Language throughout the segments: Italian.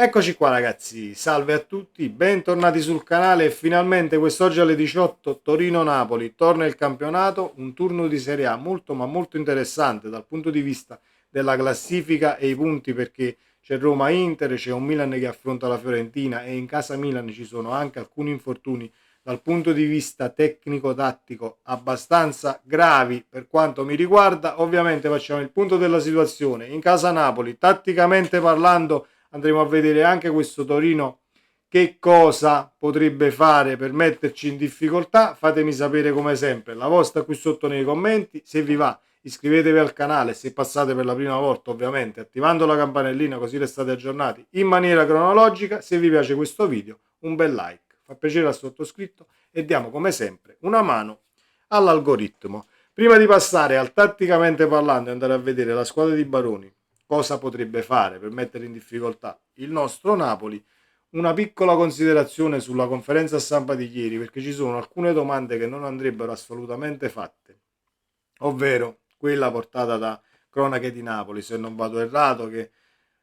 Eccoci qua ragazzi, salve a tutti, bentornati sul canale e finalmente quest'oggi alle 18 Torino-Napoli torna il campionato, un turno di Serie A molto ma molto interessante dal punto di vista della classifica e i punti perché c'è Roma-Inter, c'è un Milan che affronta la Fiorentina e in casa Milan ci sono anche alcuni infortuni dal punto di vista tecnico-tattico abbastanza gravi per quanto mi riguarda. Ovviamente facciamo il punto della situazione in casa Napoli, tatticamente parlando andremo a vedere anche questo Torino che cosa potrebbe fare per metterci in difficoltà. Fatemi sapere come sempre la vostra qui sotto nei commenti, se vi va iscrivetevi al canale se passate per la prima volta, ovviamente attivando la campanellina così restate aggiornati in maniera cronologica. Se vi piace questo video un bel like, fa piacere al sottoscritto e diamo come sempre una mano all'algoritmo. Prima di passare al tatticamente parlando e andare a vedere la squadra di Baroni cosa potrebbe fare per mettere in difficoltà il nostro Napoli, una piccola considerazione sulla conferenza stampa di ieri, perché ci sono alcune domande che non andrebbero assolutamente fatte, ovvero quella portata da Cronache di Napoli, se non vado errato, che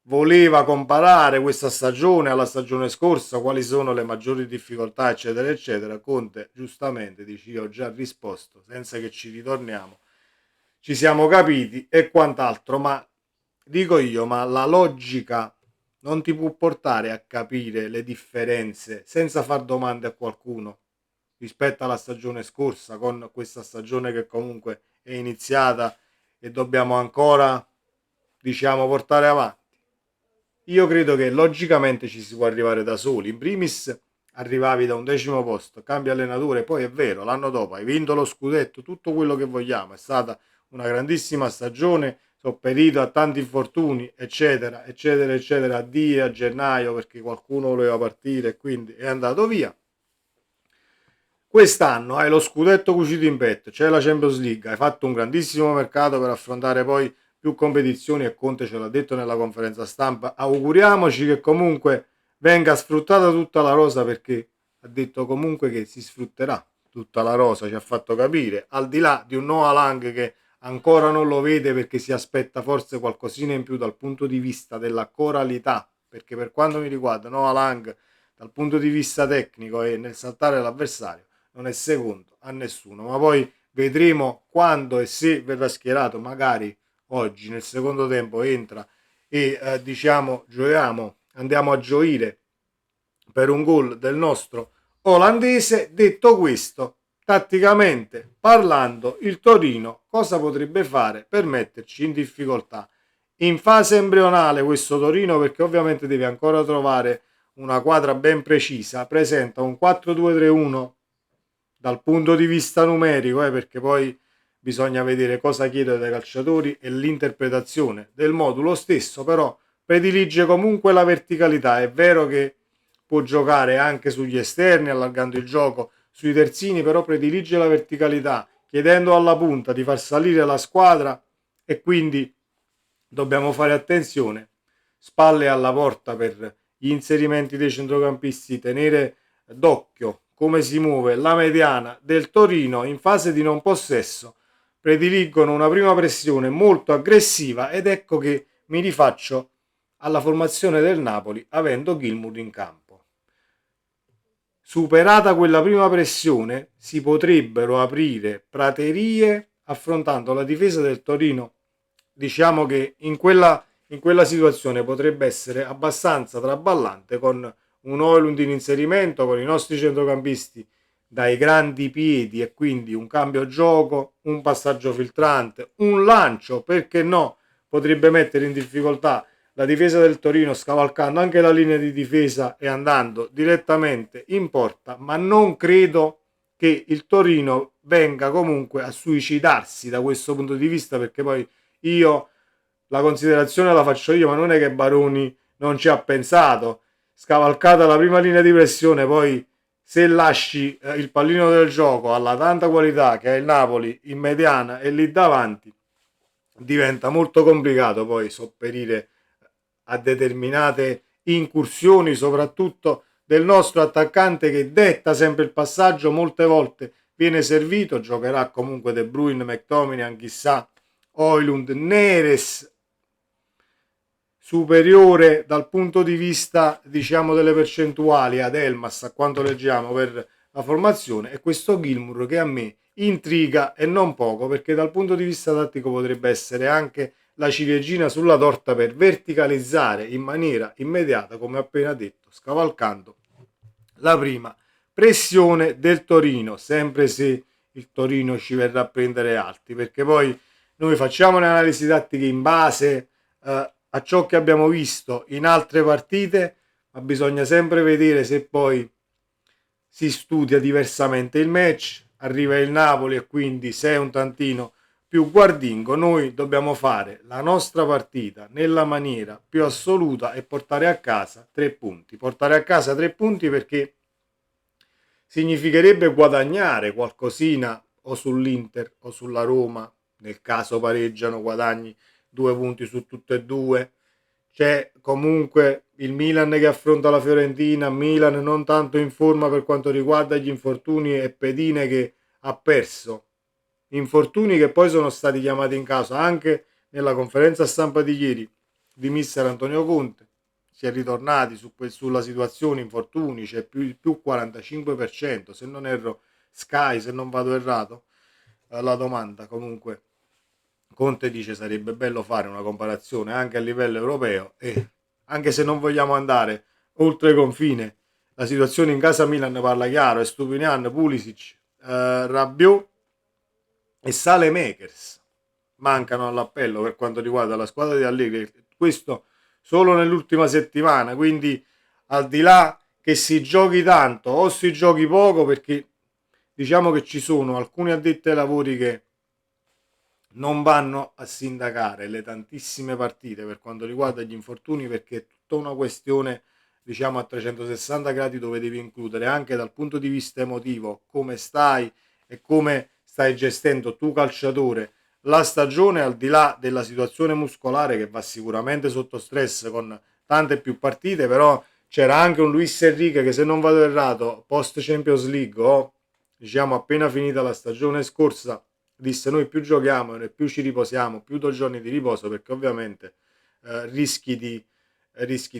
voleva comparare questa stagione alla stagione scorsa, quali sono le maggiori difficoltà, eccetera, eccetera. Conte giustamente dice: io ho già risposto, senza che ci ritorniamo, ci siamo capiti e quant'altro, ma dico io, ma la logica non ti può portare a capire le differenze senza far domande a qualcuno rispetto alla stagione scorsa, con questa stagione che comunque è iniziata e dobbiamo ancora, diciamo, portare avanti. Io credo che logicamente ci si può arrivare da soli. In primis arrivavi da un 10° posto, cambi allenatore, poi è vero, l'anno dopo hai vinto lo scudetto, tutto quello che vogliamo, è stata una grandissima stagione, sopperito a tanti infortuni, eccetera, eccetera, eccetera, addio a gennaio perché qualcuno voleva partire e quindi è andato via. Quest'anno hai lo scudetto cucito in petto, c'è la Champions League, hai fatto un grandissimo mercato per affrontare poi più competizioni e Conte ce l'ha detto nella conferenza stampa. Auguriamoci che comunque venga sfruttata tutta la rosa, perché ha detto comunque che si sfrutterà tutta la rosa, ci ha fatto capire, al di là di un Noah Lang che ancora non lo vede perché si aspetta forse qualcosina in più dal punto di vista della coralità, perché per quanto mi riguarda Noah Lang dal punto di vista tecnico e nel saltare l'avversario non è secondo a nessuno, ma poi vedremo quando e se verrà schierato, magari oggi nel secondo tempo entra e diciamo gioiamo, andiamo a gioire per un gol del nostro olandese. Detto questo, tatticamente parlando, il Torino cosa potrebbe fare per metterci in difficoltà? In fase embrionale questo Torino, perché ovviamente deve ancora trovare una quadra ben precisa, presenta un 4-2-3-1 dal punto di vista numerico, perché poi bisogna vedere cosa chiede dai calciatori e l'interpretazione del modulo stesso, però predilige comunque la verticalità. È vero che può giocare anche sugli esterni allargando il gioco sui terzini, però predilige la verticalità chiedendo alla punta di far salire la squadra e quindi dobbiamo fare attenzione, spalle alla porta per gli inserimenti dei centrocampisti, tenere d'occhio come si muove la mediana del Torino in fase di non possesso. Prediligono una prima pressione molto aggressiva ed ecco che mi rifaccio alla formazione del Napoli avendo Gilmour in campo. Superata quella prima pressione si potrebbero aprire praterie affrontando la difesa del Torino. Diciamo che in quella situazione potrebbe essere abbastanza traballante, con un Højlund in inserimento, con i nostri centrocampisti dai grandi piedi e quindi un cambio gioco, un passaggio filtrante, un lancio, perché no, potrebbe mettere in difficoltà la difesa del Torino scavalcando anche la linea di difesa e andando direttamente in porta, ma non credo che il Torino venga comunque a suicidarsi da questo punto di vista, perché poi io la considerazione la faccio io, ma non è che Baroni non ci ha pensato. Scavalcata la prima linea di pressione, poi se lasci il pallino del gioco alla tanta qualità che ha il Napoli in mediana e lì davanti, diventa molto complicato poi sopperire a determinate incursioni, soprattutto del nostro attaccante che detta sempre il passaggio, molte volte viene servito, giocherà comunque De Bruyne, McTominay, chissà Højlund, Neres, superiore dal punto di vista, diciamo, delle percentuali ad Elmas, a quanto leggiamo per la formazione, e questo Gilmour che a me intriga e non poco, perché dal punto di vista tattico potrebbe essere anche la ciliegina sulla torta per verticalizzare in maniera immediata, come appena detto, scavalcando la prima pressione del Torino, sempre se il Torino ci verrà a prendere alti, perché poi noi facciamo le analisi tattiche in base a ciò che abbiamo visto in altre partite, ma bisogna sempre vedere se poi si studia diversamente il match, arriva il Napoli e quindi se è un tantino più guardingo, noi dobbiamo fare la nostra partita nella maniera più assoluta e portare a casa 3 punti. Portare a casa 3 punti perché significherebbe guadagnare qualcosina o sull'Inter o sulla Roma, nel caso pareggiano guadagni 2 punti su tutte e due. C'è comunque il Milan che affronta la Fiorentina, Milan non tanto in forma per quanto riguarda gli infortuni e pedine che ha perso, infortuni che poi sono stati chiamati in causa anche nella conferenza stampa di ieri di mister Antonio Conte. Si è ritornati sulla situazione infortuni, c'è più 45%, se non erro Sky, se non vado errato la domanda. Comunque Conte dice sarebbe bello fare una comparazione anche a livello europeo, e anche se non vogliamo andare oltre confine, la situazione in casa Milan parla chiaro: è Stupinian, Pulisic, Rabiot e Saelemaekers mancano all'appello per quanto riguarda la squadra di Allegri, questo solo nell'ultima settimana, quindi al di là che si giochi tanto o si giochi poco, perché diciamo che ci sono alcuni addetti ai lavori che non vanno a sindacare le tantissime partite per quanto riguarda gli infortuni, perché è tutta una questione, diciamo, a 360 gradi, dove devi includere anche dal punto di vista emotivo come stai e come stai gestendo tu calciatore la stagione, al di là della situazione muscolare che va sicuramente sotto stress con tante più partite. Però c'era anche un Luis Enrique che, se non vado errato, post Champions League o diciamo appena finita la stagione scorsa, disse: noi più giochiamo e più ci riposiamo, più do giorni di riposo, perché ovviamente rischi di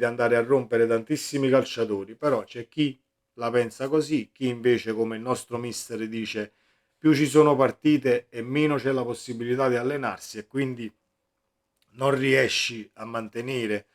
andare a rompere tantissimi calciatori. Però c'è chi la pensa così, chi invece, come il nostro mister, dice più ci sono partite e meno c'è la possibilità di allenarsi, e quindi non riesci a mantenere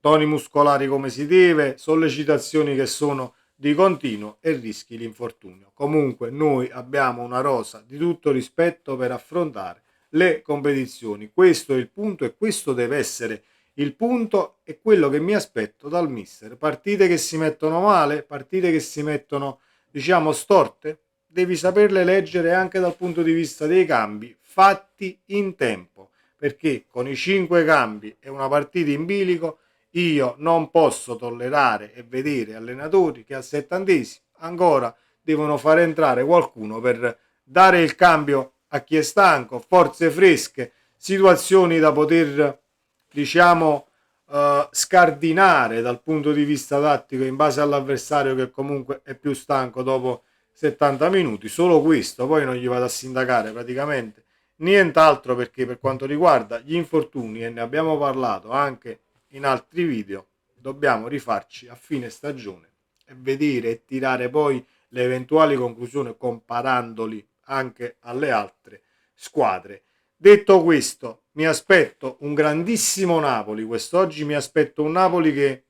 toni muscolari come si deve, sollecitazioni che sono di continuo, e rischi l'infortunio. Comunque noi abbiamo una rosa di tutto rispetto per affrontare le competizioni. Questo è il punto e questo deve essere il punto, è quello che mi aspetto dal mister. Partite che si mettono male, partite che si mettono, diciamo, storte, devi saperle leggere anche dal punto di vista dei cambi fatti in tempo, perché con i 5 cambi e una partita in bilico io non posso tollerare e vedere allenatori che al 70° ancora devono fare entrare qualcuno per dare il cambio a chi è stanco, forze fresche, situazioni da poter, diciamo, scardinare dal punto di vista tattico in base all'avversario che comunque è più stanco dopo 70 minuti. Solo questo, poi non gli vado a sindacare praticamente nient'altro, perché per quanto riguarda gli infortuni, e ne abbiamo parlato anche in altri video, dobbiamo rifarci a fine stagione e vedere e tirare poi le eventuali conclusioni comparandoli anche alle altre squadre. Detto questo, mi aspetto un grandissimo Napoli quest'oggi, mi aspetto un Napoli che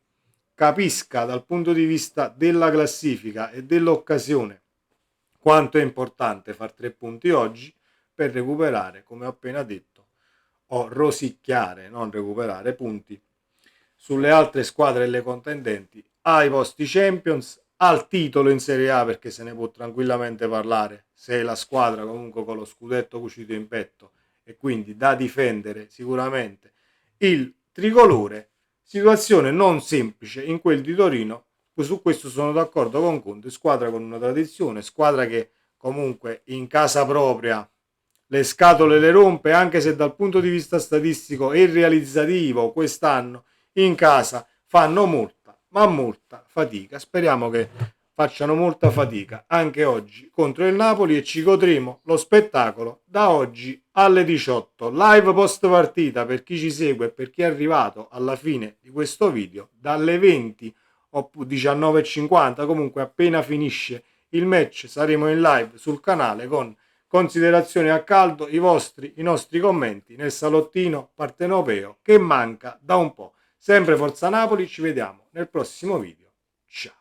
capisca dal punto di vista della classifica e dell'occasione quanto è importante far 3 punti oggi per recuperare, come ho appena detto, o rosicchiare, non recuperare punti sulle altre squadre e le contendenti ai posti Champions, al titolo in Serie A, perché se ne può tranquillamente parlare se è la squadra comunque con lo scudetto cucito in petto e quindi da difendere sicuramente il tricolore. Situazione non semplice in quel di Torino, su questo sono d'accordo con Conte, squadra con una tradizione, squadra che comunque in casa propria le scatole le rompe, anche se dal punto di vista statistico e realizzativo quest'anno in casa fanno molta, ma molta fatica. Speriamo che facciano molta fatica anche oggi contro il Napoli e ci godremo lo spettacolo da oggi alle 18. Live post partita per chi ci segue e per chi è arrivato alla fine di questo video dalle 20 o 19:50, comunque appena finisce il match saremo in live sul canale con considerazioni a caldo, i nostri commenti nel salottino partenopeo che manca da un po'. Sempre Forza Napoli, ci vediamo nel prossimo video. Ciao.